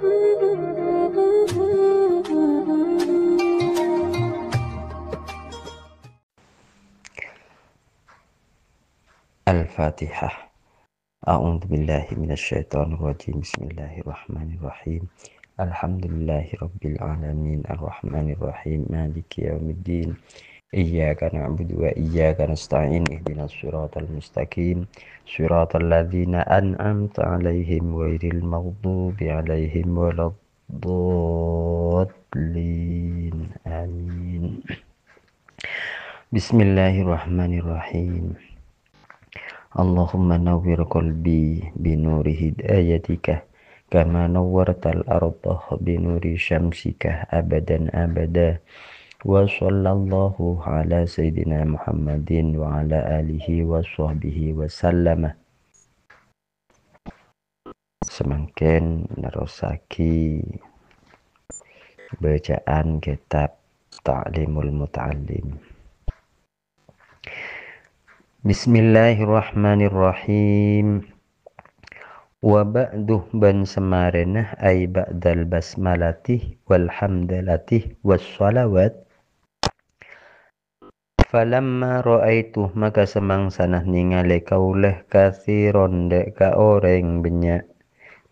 Al-Fatihah. A'udzu billahi minasyaitonir rajim. Bismillahirrahmanirrahim. Alhamdulillahirabbil alamin arrahmanir rahim maliki yaumiddin. Iyyaka na'budu wa iyyaka nasta'in ihdinas siratal mustaqim siratal ladzina an'amta 'alaihim ghairil maghdubi 'alaihim waladdallin. Amin. Bismillahirrahmanirrahim. Allahumma nawwir qalbi binuri hidayatika kama nawwartal ardah binuri syamsika abadan abada. Wa sallallahu ala sayyidina Muhammadin wa ala alihi wa sahbihi wa sallama. Semangken nerusaki bacaan kitab Ta'limul Muta'allim. Bismillahirrahmanirrahim. Wa ba'duh ban semarenah ay ba'dal basmalatih walhamdalatih wassalawat. Falamma ra'aituh maka semangsanah ningali kaulah kathiron dek ka orang banyak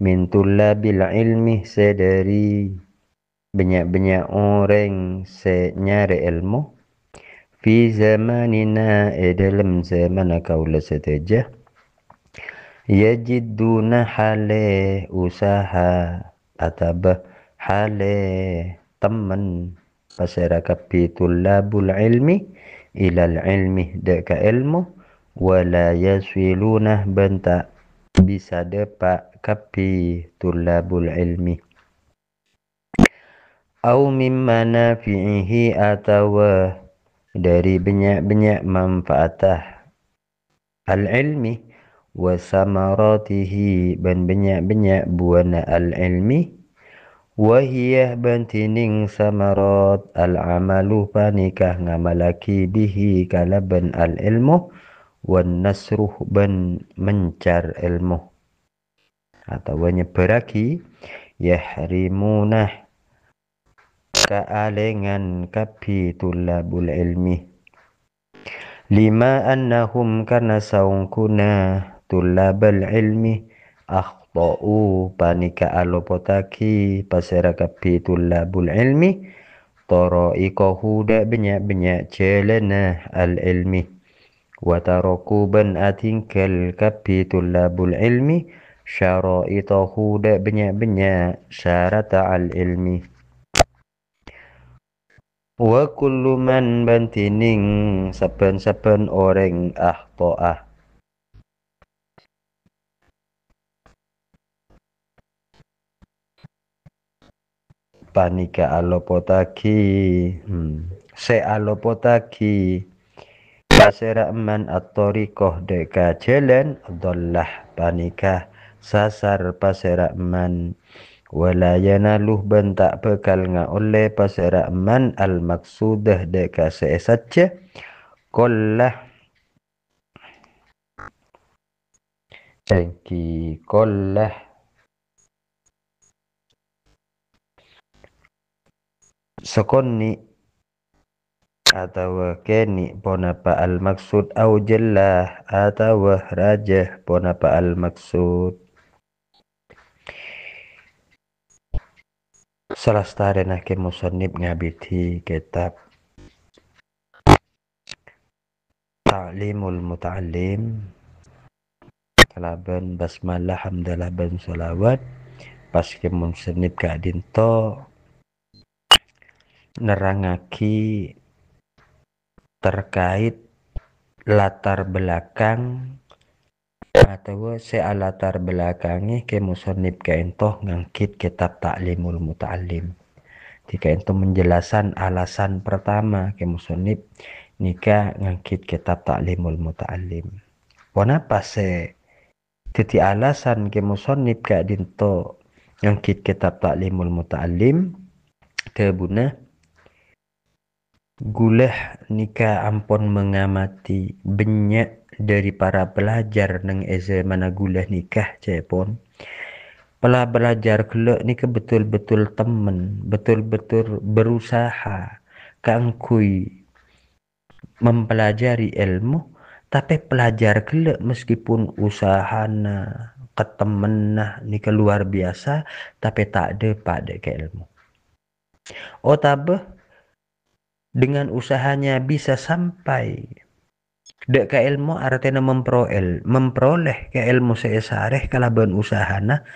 min tullabil ilmi sedari banyak orang senyari ilmu fi zamanina dalam zaman kaulah setajah yajiduna hale usaha ataba hale teman masyarakat bitulabul ilmi ilal ilmi deka ilmu wala yaswiluna banta bisa dapat kapi tulabul ilmi au mimma nafi'ihi atawa dari banyak manfaatah al-ilmi wa samaratihi ban banyak buana al-ilmi wa hiya bantining samarat al-amalu panikah ngamalaki bihi kalaban al-ilmu wan nasruh ban mencar ilmu atau nyebaraki yahrimunah kaalengan kapi tulabul ilmi lima annahum karena saungkuna tulabal ilmi akhtau panika alopotaki pasera kapi tulabul ilmi tara'iqahu da banyak celana al ilmi wataroku ban atingkal kapi tulabul ilmi syara'itahu da banyak syarata al ilmi wa kullu man bantining saben-saben orang akhto'ah panika alopotaki se alopotaki pasera man at-tariqah deka jalan dhallah panika sasar pasera man wala yanaluh bentak bekal oleh pasera man al maksudah deka sesaja kollah cengki kollah sokonni atau keni ponapa al maksud au jallah atau rajah ponapa al maksud salastare ke musannib ngabiti kitab Ta'limul Muta'allim kalaban basmalah hamdalah ban sholawat pas ke musannib kadinto nerangaki terkait latar belakang atau latar belakangnya ke musannib kaintoh ngangkit kitab Ta'limul Muta'allim. Jika itu menjelasan alasan pertama ke musannib nika ngangkit kitab Ta'limul Muta'allim. Kenapa titi alasan ke musannib ka dinto ngangkit kitab Ta'limul Muta'allim kebuna gulah nika ampon mengamati banyak dari para pelajar nang mana gulah nikah cepon Belajar kelak ni ke betul-betul temen, betul-betul berusaha kangkui mempelajari ilmu, tapi pelajar kelak meskipun usahana ketemenah ni ke luar biasa, tapi tak ada pada ke ilmu. Oh tabah dengan usahanya bisa sampai dek ke ilmu artinya memperoleh ke ilmu seesareh kalaban usahana,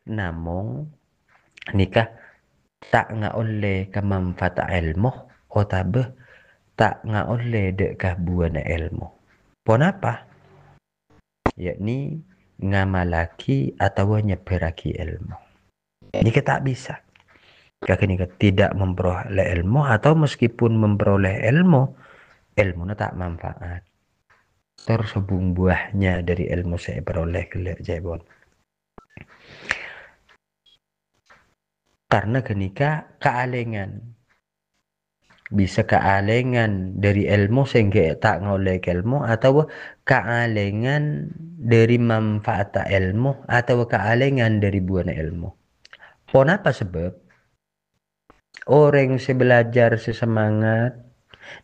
namun nikah tak nga oleh kemanfaat ilmu o tabe tak nga oleh dek buana ilmu. Pon apa? Yakni ngamalaki atau nyeberaki ilmu. Nika tak bisa. Kaki nika tidak memperoleh ilmu atau meskipun memperoleh ilmu, ilmunya tak manfaat. Tersebung buahnya dari ilmu saya peroleh kelak jebon. Karena kenika kealengan bisa kealengan dari ilmu sehingga tak ngoleh ilmu atau kealengan dari manfaat ilmu atau kealengan dari buana ilmu. Pon apa sebab orang sebelajar sesemangat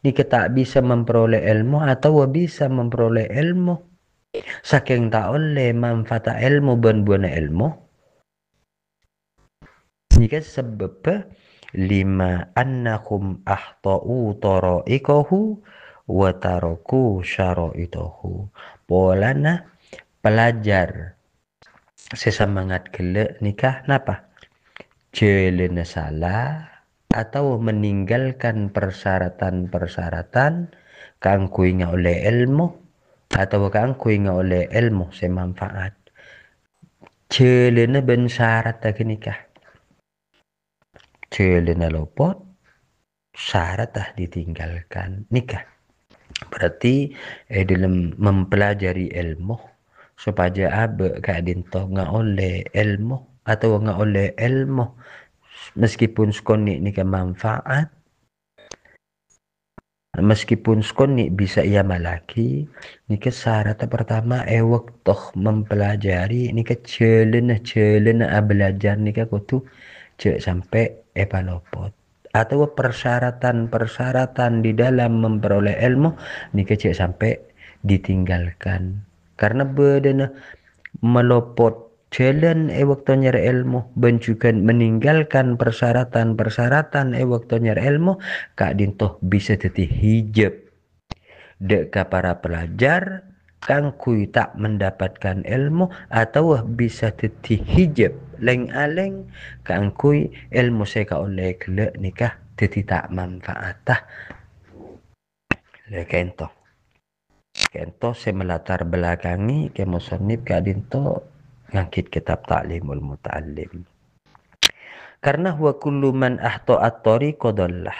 ni tak bisa memperoleh ilmu atau bisa memperoleh ilmu saking tak oleh manfaat ilmu dan buana ilmu. Nika sebab lima annakum ahtau taraikahu wa taraku syaraitahu. Polana pelajar sesemangat kelak nikah napa? Jelena salah atau meninggalkan persyaratan-persyaratan kang kuinga oleh ilmu atau kang kuinga oleh ilmu semanfaat. Jelena ben syarat tak nikah. Jelena lopot syarat ditinggalkan nikah. Berarti dalam mempelajari ilmu supaya abe kadin to nga oleh ilmu atau nga oleh ilmu meskipun skoni nikah manfaat, meskipun skoni bisa ia malaki nikah syarat pertama waktu mempelajari nikah celena belajar nikah kutu cek sampai palopot atau persyaratan-persyaratan di dalam memperoleh ilmu nikah cek sampai ditinggalkan karena bedana melopot jalan waktu nyari ilmu dan juga meninggalkan persyaratan-persyaratan waktu nyari ilmu kak dintoh bisa jadi hijab dek para pelajar kang kui tak mendapatkan ilmu atau bisa jadi hijab leng aleng kang kui ilmu saya oleh kelak nikah jadi tak manfaatah lekento kento saya melatar belakangi kemusonib kak dinto ngangkit kitab Ta'limul Muta'allim karena huwa kullu man ahta'at tariqa dallah.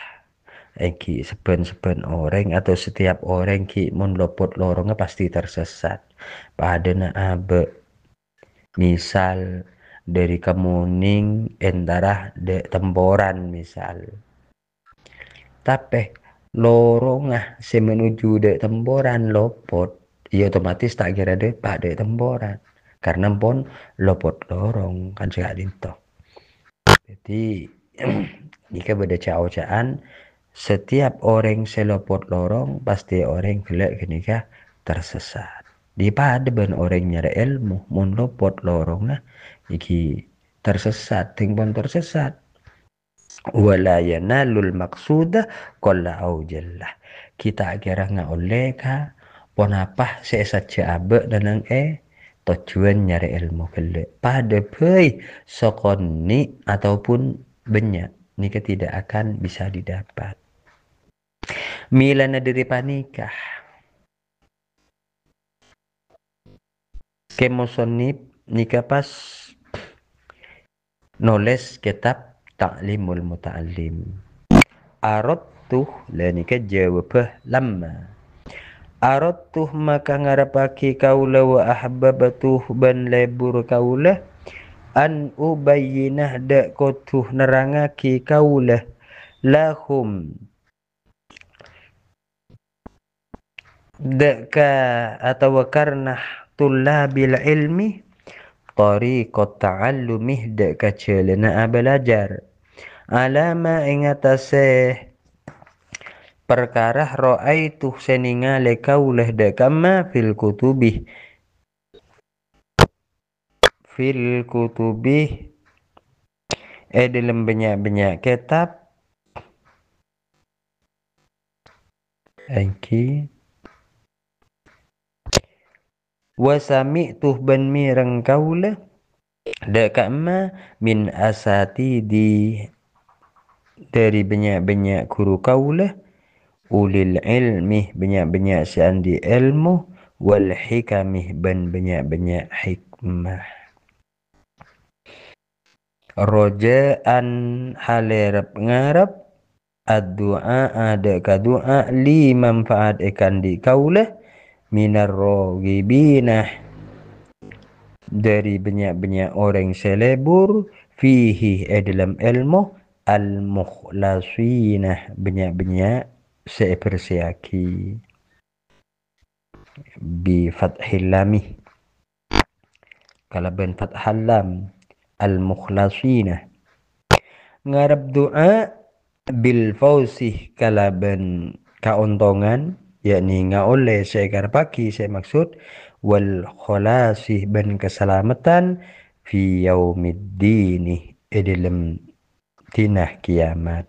Eki seben orang atau setiap orang ki mun lopot lorongnya pasti tersesat. Padana abe misal dari kemuning entarah de temboran misal. Tapi lorongah se menuju de temboran lopot, ya otomatis tak kira de pak de temboran. Karena pun lopot lorong kan segak dinto. Jadi jika beda caan setiap orang selopot lorong pasti orang gelak kenika tersesat. Di pada ben orang nyari ilmu mun lopot lorongnya iki tersesat tingpon tersesat. Wala yanalul maqsuda qalla au jallah. Kita kira nga oleh ka pon apa seesat abe danang tujuan nyari ilmu kelek pada pei sokoni ataupun banyak nikah tidak akan bisa didapat. Milana dari panikah kemosonip nikah pas noles kitab Ta'limul Muta'allim aradtuh la nikah jawabah lama aradtuh maka ngarapaki kaula wa ahbabatuh ban lebur kaula an ubayyinah da kotuh nerangaki kaula lahum deka atau karena tulabil ilmi tariqat ta'allumih dak kacelena belajar alama ing atase perkara ra'aitu seningale kaulah dak kama fil kutubih dalam banyak-banyak kitab Aiki wasami'tuh ban mireng kaulah dak kama min asatidi dari banyak-banyak guru kaulah ulil ilmi banyak-banyak seandi ilmu wal hikamih ban banyak-banyak hikmah rojaan halerep ngarep ad-du'a ada ka doa li manfaat ikan di kaulah minar rogibinah dari banyak-banyak orang selebur fihi dalam ilmu al mukhlasina banyak-banyak sepersiaki bi fathil lamih kalaban fathal lam al mukhlasina ngarep doa bil fausih kalaban kauntungan yakni ngaole seekar pagi saya maksud wal khalasih ban keselamatan fi yaumiddini dalam tinah kiamat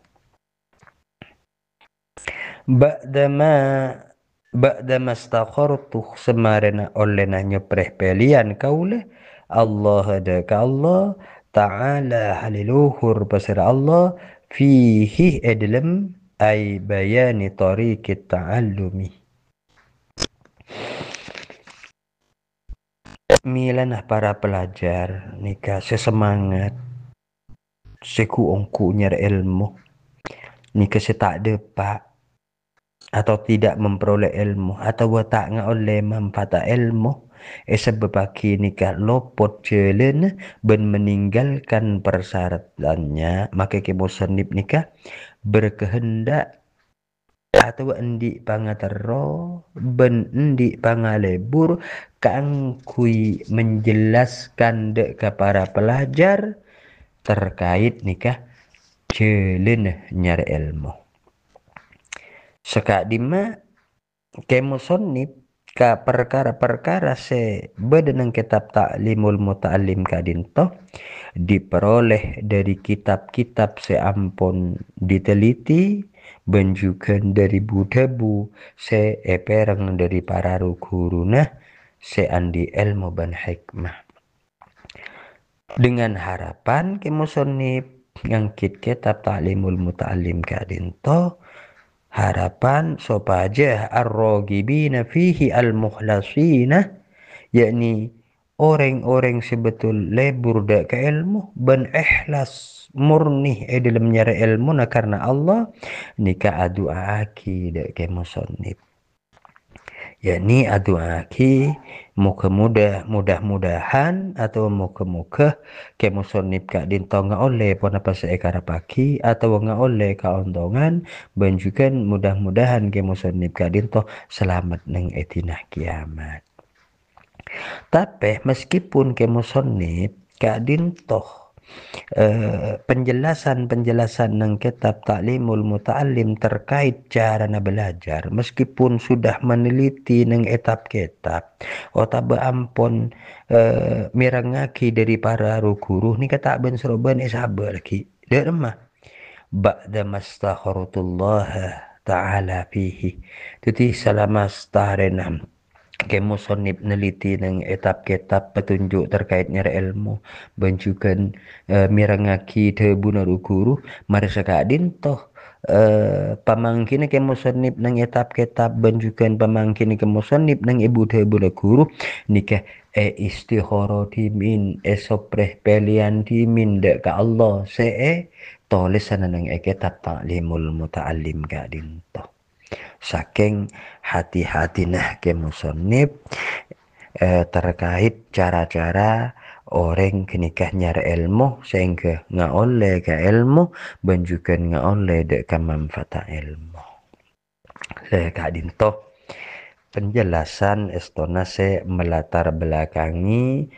ba'dama ba'dama istakhartu semarena oleh nyopreh pelian kaule Allah ada ka Allah ta'ala haliluhur pasir Allah fihi dalam ay bayani tariqit ta'allumi milanah para pelajar nika sesemangat seku ongku nyar ilmu nika setak depak atau tidak memperoleh ilmu atau tak ngaoleh manfaat ilmu sebab bagi nikah lopot jalan ben meninggalkan persyaratannya maka kemusannif nikah berkehendak atau endi pangatero ben endi pangalebur kangkui menjelaskan dek ke para pelajar terkait nikah jalan nyari ilmu sekak dima kemusannif ka perkara-perkara se bedeneng kitab Ta'limul Muta'allim kadinto diperoleh dari kitab-kitab seampun diteliti benjukan dari budabu se epereng dari para guruna se andi ilmu ban hikmah dengan harapan kemusannif ngangkit kitab Ta'limul Muta'allim kadinto harapan supaya ar-ragibina fihi al-mukhlasina yakni orang-orang sebetul lebur dak ke ilmu ban ikhlas murni dalam nyari ilmu na karena Allah nika aduaki dak ke musannif yakni aduaki mudah-mudahan atau muka-muka ke musannif kak dinto ngaole pon apa seekara pagi atau ngaole kauntungan banjukan mudah-mudahan ke musannif kak dinto selamat neng etinah kiamat tapi meskipun ke musannif kak dinto penjelasan-penjelasan nang kitab Ta'limul Muta'allim terkait cara belajar meskipun sudah meneliti nang etap kitab otaba ampun mirangaki dari para guru ni kata ben seroban sabar lagi dak mah ba'da mastakharutullah ta'ala fihi jadi selama starenam kemusonnib neliti nang etap kitab petunjuk terkait nyari ilmu banjukan mirangaki de bunaru guru mari sakadin toh pamangkin kemusonnib nang etap kitab banjukan pamangkin kemusonnib nang ibu de bula guru nikah istikharah dimin sopreh pelian dimin dak ka Allah se tulisan nang kitab Ta'limul Muta'allim kadin toh saking hati-hatinah ke musannif terkait cara-cara orang kenikah nyari ilmu sehingga ngaole ke ilmu banjukan ngaole dek ke manfaat ilmu kak dinto penjelasan estona se melatar belakangi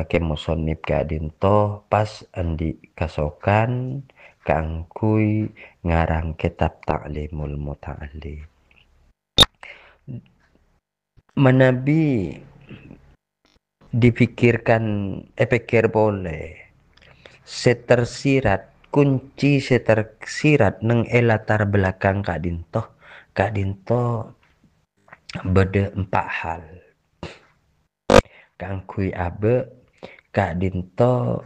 ke musonib kadinto pas andi kasokan kangkui ngarang kitab Ta'limul Muta'allim. Menabi dipikirkan pikir boleh setersirat kunci setersirat neng latar belakang Kak Dinto beda 4 hal kangkui abe Kak Dinto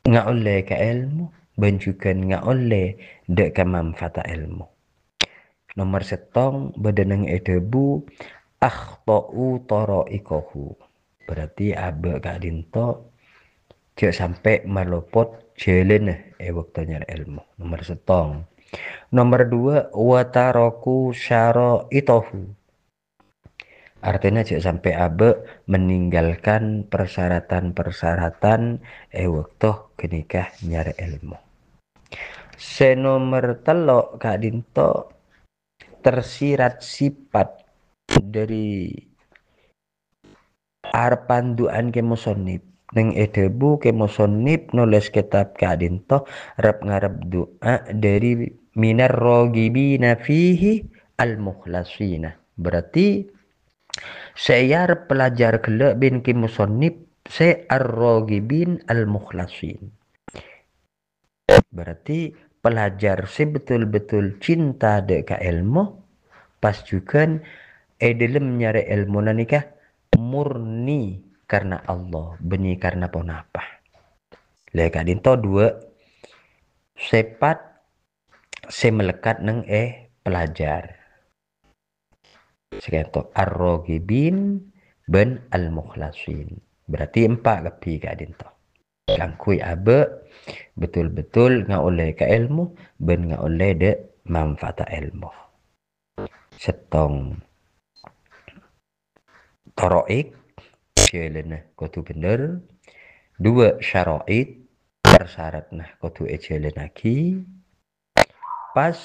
nggak oleh ke ilmu benjukan nggak oleh dek ke manfaat ilmu. Nomor setong beda neng edebu akhtau taraikahu, berarti abe Kak Dinto jek sampai melopot jalan waktu nyari ilmu. Nomor setong. Nomor 2 wataroku syaraitahu, artinya jek sampai abe meninggalkan persyaratan-persyaratan waktu kenikah nyari ilmu. Senomor telok Kak Dinto tersirat sifat dari arpanduan ke musonib neng edebu ke musonib nulis kitab Kak Dinto rep ngarep doa dari minar rogibina fihi al mukhlasina, berarti saya pelajar gelak bin ki musonib se ar-rogibin al mukhlasin, berarti pelajar sebetul-betul cinta dek ilmu pas juga dalam nyari ilmu nanikah murni karena Allah beni karena ponapa. Leka dinto 2 sepat se melekat neng pelajar sekian ar-rogibin ben al-mukhlasin, berarti 4 kepi Kak Dinto kangkui abe betul-betul nggak oleh ke ilmu ben nggak oleh de manfaat ilmu. Setong toroik jalan kudu bener. 2 syaraid persyarat nah kudu jalan lagi. Pas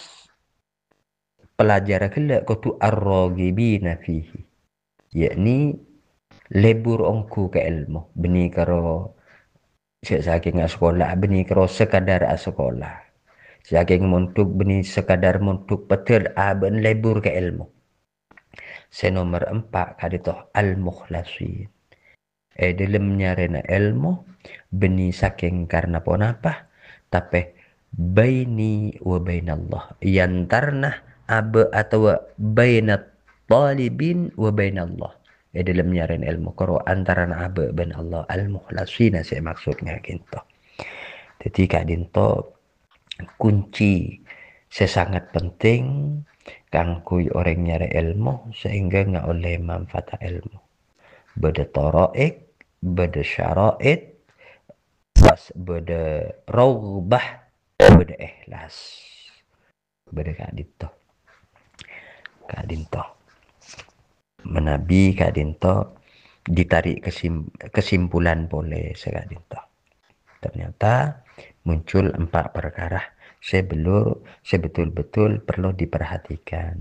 pelajar kelak kudu ar-ragibina fihi, yakni lebur ongku ke ilmu beni karo saking sekolah beni karo sekadar sekolah saking montuk beni sekadar montuk petir aben lebur ke ilmu. Senomor 4 kadito al-mukhlasin, dalam nyarena ilmu beni saking karena ponapa tapi baini wa bainallah yantarna abe atau bainat talibin wa bainallah, dalam nyarena ilmu karo antara abe ben Allah al-mukhlasina saya maksudnya gitu. Jadi Kak Dinto kunci sesangat penting kangkui orang nyari ilmu sehingga nggak oleh manfaat ilmu beda toroik beda syaraid pas beda raghbah beda ikhlas beda Kak Dinto menabi Kak Dinto ditarik kesimpulan boleh Kak Dinto ternyata muncul 4 perkara sebetul-betul perlu diperhatikan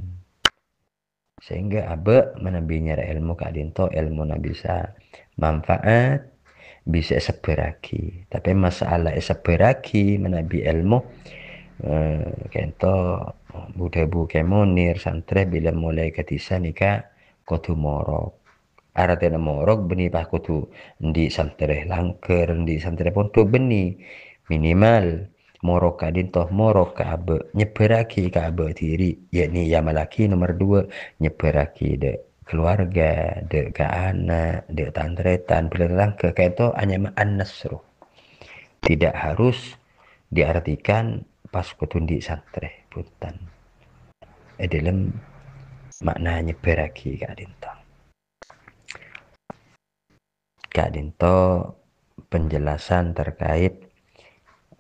sehingga abe menabi nyari ilmu Kak Dinto ilmu na bisa manfaat bisa seberagi, tapi masalah seberagi menabi ilmu kento budebu kemonir santre bila mulai ketisa nikah kudu morok, artinya morok beni pas kudu di santre langker di santre pun tuh beni minimal morok Kak Dinto morok ke abe nyeberaki ke abe diri, yakni ya malaki nomor 2 nyeberaki de keluarga de ke anak de tantretan bilang ke itu hanya an-nasru, tidak harus diartikan pas kutundi santre punten dalam makna nyeberaki Kak Dinto penjelasan terkait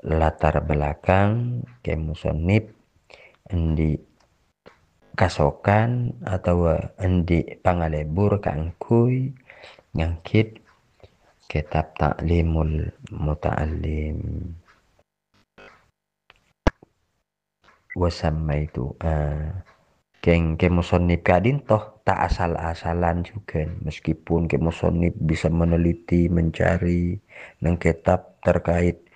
latar belakang kemusonib endi kasokan atau endi pangalebur kangkui ngangkit kitab Ta'limul Muta'allim wasammaitu Ke musonib kadin toh tak asal-asalan juga, meskipun ke musonib bisa meneliti mencari nang kitab terkait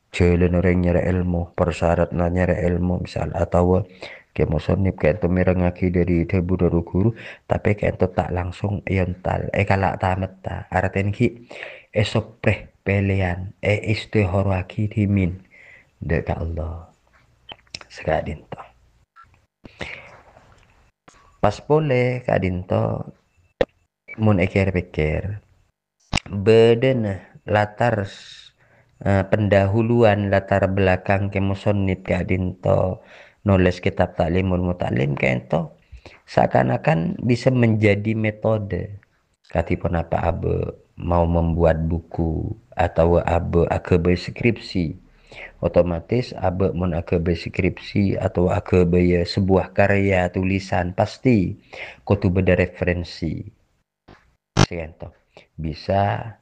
jalan orang nyari ilmu, persyarat nyari ilmu misal, atau ke musonib kayak itu mirengaki dari debu dari guru, tapi kayak itu tak langsung yontal kalak tamat ta artinya ki esok pilihan istihoraki dimin dekat Allah sekadin toh pas boleh kadin toh mun pikir beden latar pendahuluan latar belakang ke musonib kadin toh nulis kitab Ta'limul Muta'allim kento seakan-akan bisa menjadi metode katipun apa abe mau membuat buku atau abe akebe skripsi, otomatis abe mun akebe skripsi atau akebe sebuah karya tulisan pasti kutu beda referensi kento bisa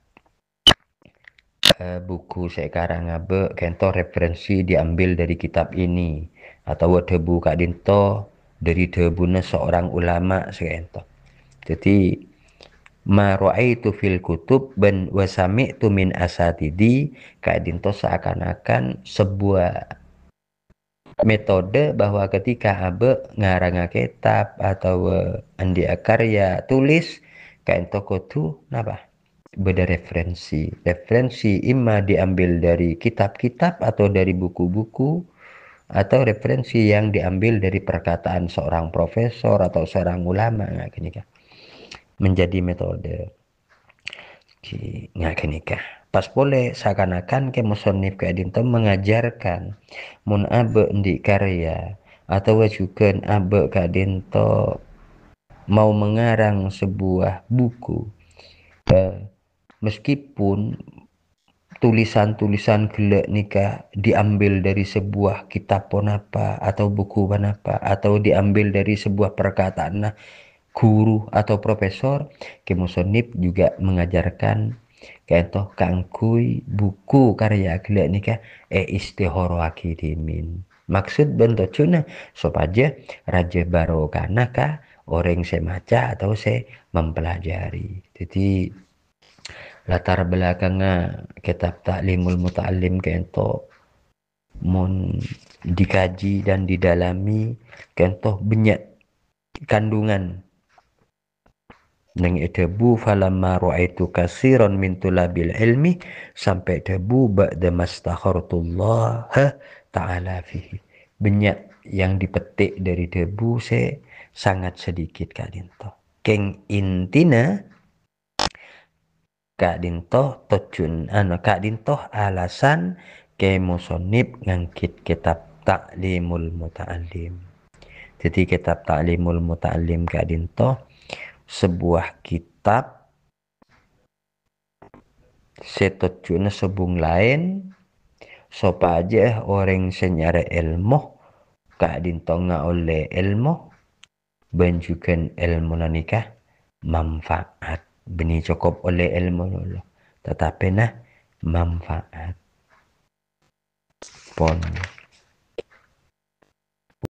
buku sekarang abe kento referensi diambil dari kitab ini atau debu kak dinto dari debuna seorang ulama sekento. Jadi ma ra'aitu fil kutub ban wa sami'tu min asatidi kak dinto seakan-akan sebuah metode bahwa ketika abe ngarang kitab atau andi karya tulis kak dinto kutu napa beda referensi imma diambil dari kitab-kitab atau dari buku-buku atau referensi yang diambil dari perkataan seorang profesor atau seorang ulama nggak gini kan menjadi metode nggak gini kah pas boleh seakan-akan ke musonif ke adinto mengajarkan mun abe di karya atau juga abe ke adinto mau mengarang sebuah buku meskipun tulisan-tulisan gelek nikah diambil dari sebuah kitab pun apa atau buku pun apa atau diambil dari sebuah perkataan nah guru atau profesor kemusonib juga mengajarkan kayak kangkui buku karya gelek nikah istihoro akidimin maksud bentuk cuna supaya raja barokana kah orang saya maca atau saya mempelajari. Jadi latar belakangnya kitab Ta'limul Muta'allim kento mun dikaji dan didalami kento banyak kandungan nang debu falamma ra'aitu kasiran min tulabil ilmi sampai debu ba'da mastakhartullah ta'ala fihi banyak yang dipetik dari debu sangat sedikit kadinto keng intina Kak Dintoh tojun Kak Dintoh alasan ke musonib ngangkit kitab Ta'limul Muta'allim. Jadi kitab Ta'limul Muta'allim Kak Dintoh sebuah kitab setojun sebung lain sopa aja orang senyara ilmu Kak Dintoh nga oleh ilmu benjukan ilmu nanikah manfaat benih cukup oleh ilmu dulu tetapi nah manfaat pon